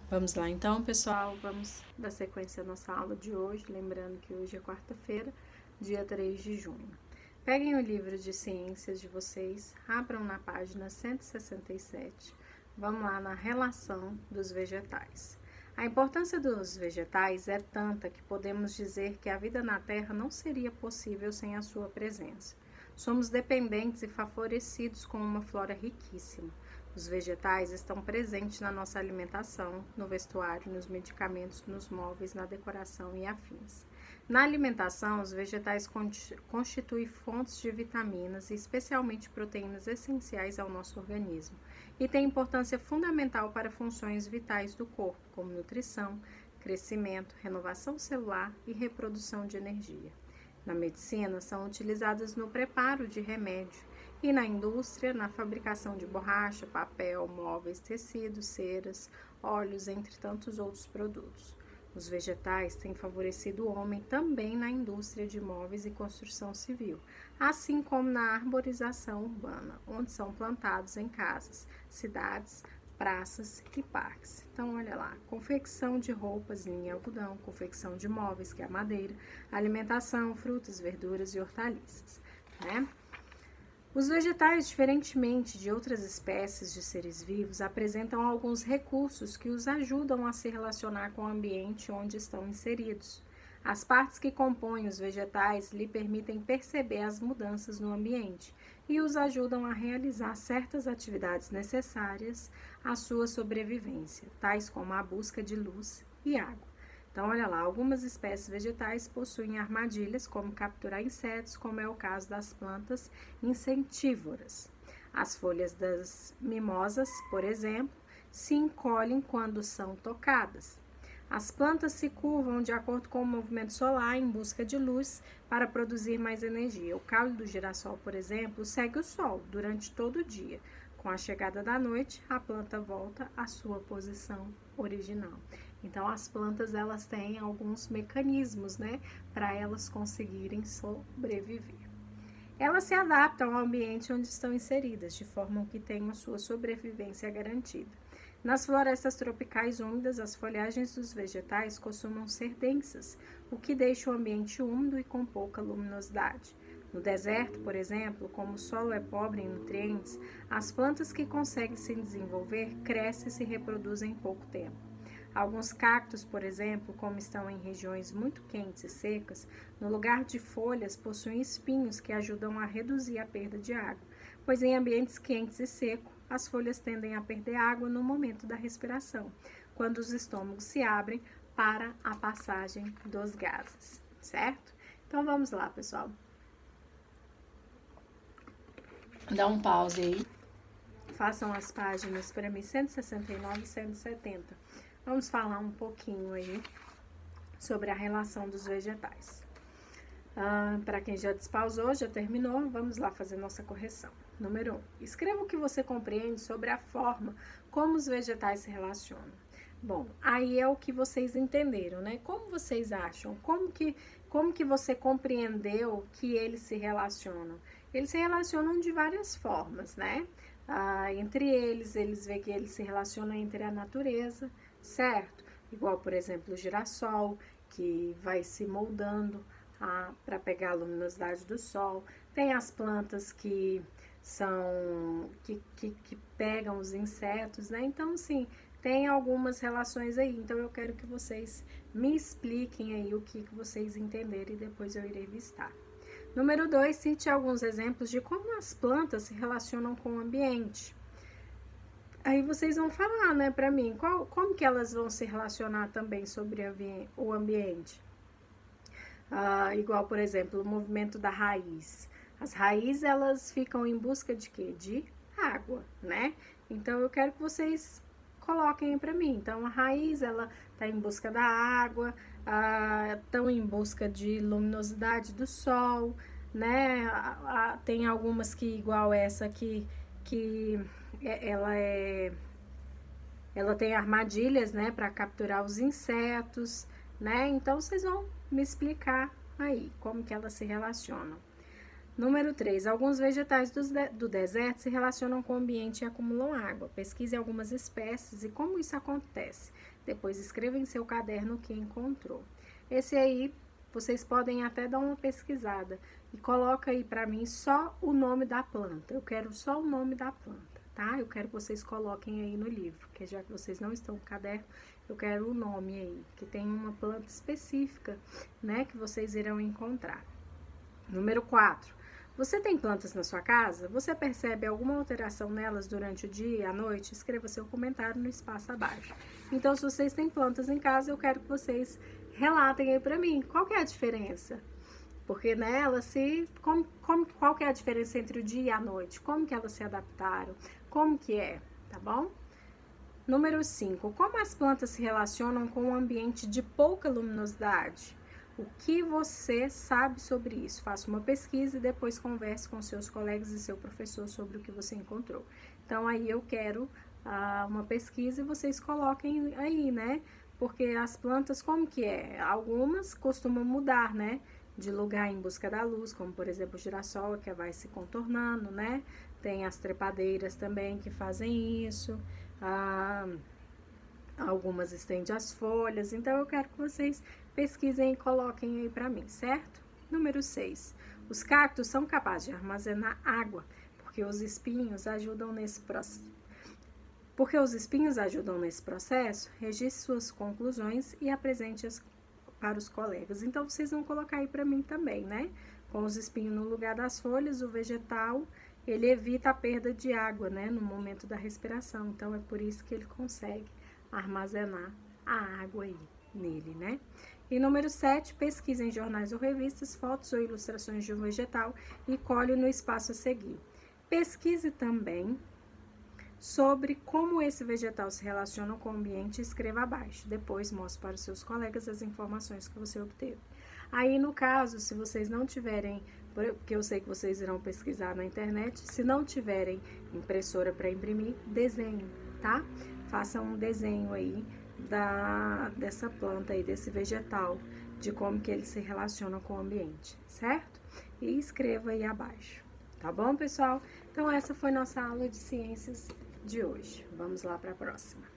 Vamos lá então, pessoal, vamos dar sequência à nossa aula de hoje, lembrando que hoje é quarta-feira, dia 3 de junho. Peguem o livro de ciências de vocês, abram na página 167, vamos lá na relação dos vegetais. A importância dos vegetais é tanta que podemos dizer que a vida na Terra não seria possível sem a sua presença. Somos dependentes e favorecidos com uma flora riquíssima. Os vegetais estão presentes na nossa alimentação, no vestuário, nos medicamentos, nos móveis, na decoração e afins. Na alimentação, os vegetais constituem fontes de vitaminas e especialmente proteínas essenciais ao nosso organismo e têm importância fundamental para funções vitais do corpo, como nutrição, crescimento, renovação celular e reprodução de energia. Na medicina, são utilizadas no preparo de remédio e na indústria, na fabricação de borracha, papel, móveis, tecidos, ceras, óleos, entre tantos outros produtos. Os vegetais têm favorecido o homem também na indústria de móveis e construção civil, assim como na arborização urbana, onde são plantados em casas, cidades, praças e parques. Então, olha lá, confecção de roupas, linha e algodão, confecção de móveis, que é a madeira, alimentação, frutas, verduras e hortaliças, né? Os vegetais, diferentemente de outras espécies de seres vivos, apresentam alguns recursos que os ajudam a se relacionar com o ambiente onde estão inseridos. As partes que compõem os vegetais lhe permitem perceber as mudanças no ambiente e os ajudam a realizar certas atividades necessárias à sua sobrevivência, tais como a busca de luz e água. Então, olha lá, algumas espécies vegetais possuem armadilhas, como capturar insetos, como é o caso das plantas insetívoras. As folhas das mimosas, por exemplo, se encolhem quando são tocadas. As plantas se curvam de acordo com o movimento solar em busca de luz para produzir mais energia. O caule do girassol, por exemplo, segue o sol durante todo o dia. Com a chegada da noite, a planta volta à sua posição original. Então, as plantas, elas têm alguns mecanismos, né, para elas conseguirem sobreviver. Elas se adaptam ao ambiente onde estão inseridas, de forma que tenham sua sobrevivência garantida. Nas florestas tropicais úmidas, as folhagens dos vegetais costumam ser densas, o que deixa o ambiente úmido e com pouca luminosidade. No deserto, por exemplo, como o solo é pobre em nutrientes, as plantas que conseguem se desenvolver crescem e se reproduzem em pouco tempo. Alguns cactos, por exemplo, como estão em regiões muito quentes e secas, no lugar de folhas possuem espinhos que ajudam a reduzir a perda de água, pois em ambientes quentes e secos, as folhas tendem a perder água no momento da respiração, quando os estômagos se abrem para a passagem dos gases, certo? Então vamos lá, pessoal. Dá um pause aí. Façam as páginas para mim 169 e 170. Vamos falar um pouquinho aí sobre a relação dos vegetais. Para quem já despausou, já terminou, vamos lá fazer nossa correção. Número 1. Escreva o que você compreende sobre a forma como os vegetais se relacionam. Bom, aí é o que vocês entenderam, né? Como vocês acham? Como que você compreendeu que eles se relacionam? Eles se relacionam de várias formas, né? Entre eles vê que eles se relacionam entre a natureza, certo? Igual, por exemplo, o girassol, que vai se moldando para pegar a luminosidade do sol. Tem as plantas que pegam os insetos, né? Então, assim, tem algumas relações aí. Então, eu quero que vocês me expliquem aí o que vocês entenderem e depois eu irei listar. Número 2, cite alguns exemplos de como as plantas se relacionam com o ambiente. Aí vocês vão falar, né, para mim, como que elas vão se relacionar também sobre o ambiente. Igual, por exemplo, o movimento da raiz. As raízes, elas ficam em busca de quê? De água, né? Então, eu quero que vocês coloquem para mim. Então, a raiz, ela está em busca da água, estão em busca de luminosidade do sol, né? Tem algumas que, igual essa aqui, que ela tem armadilhas, né, para capturar os insetos, né? Então, vocês vão me explicar aí como que elas se relacionam. Número 3. Alguns vegetais do deserto se relacionam com o ambiente e acumulam água. Pesquise algumas espécies e como isso acontece. Depois escreva em seu caderno o que encontrou. Esse aí, vocês podem até dar uma pesquisada e coloca aí para mim só o nome da planta. Eu quero só o nome da planta, tá? Eu quero que vocês coloquem aí no livro, porque já que vocês não estão no caderno, eu quero o nome aí, que tem uma planta específica, né, que vocês irão encontrar. Número 4. Você tem plantas na sua casa? Você percebe alguma alteração nelas durante o dia e a noite? Escreva seu comentário no espaço abaixo. Então, se vocês têm plantas em casa, eu quero que vocês relatem aí pra mim. Qual que é a diferença? Porque nela, qual que é a diferença entre o dia e a noite? Como que elas se adaptaram? Como que é? Tá bom? Número 5. Como as plantas se relacionam com um ambiente de pouca luminosidade? O que você sabe sobre isso? Faça uma pesquisa e depois converse com seus colegas e seu professor sobre o que você encontrou. Então, aí eu quero uma pesquisa e vocês coloquem aí, né? Porque as plantas, como que é? Algumas costumam mudar, né? De lugar em busca da luz, como por exemplo o girassol, que vai se contornando, né? Tem as trepadeiras também que fazem isso. Algumas estendem as folhas, então eu quero que vocês pesquisem e coloquem aí para mim, certo? Número 6. Os cactos são capazes de armazenar água, porque os espinhos ajudam nesse processo. Registre suas conclusões e apresente-as para os colegas. Então, vocês vão colocar aí para mim também, né? Com os espinhos no lugar das folhas, o vegetal, ele evita a perda de água, né? No momento da respiração. Então, é por isso que ele consegue armazenar a água aí nele, né? E número 7, pesquise em jornais ou revistas, fotos ou ilustrações de um vegetal e colhe no espaço a seguir. Pesquise também sobre como esse vegetal se relaciona com o ambiente e escreva abaixo. Depois mostre para os seus colegas as informações que você obteve. Aí, no caso, se vocês não tiverem, porque eu sei que vocês irão pesquisar na internet, se não tiverem impressora para imprimir, desenho, tá? Faça um desenho aí dessa planta aí, desse vegetal, de como que ele se relaciona com o ambiente, certo? E escreva aí abaixo, tá bom, pessoal? Então, essa foi nossa aula de ciências de hoje. Vamos lá para a próxima.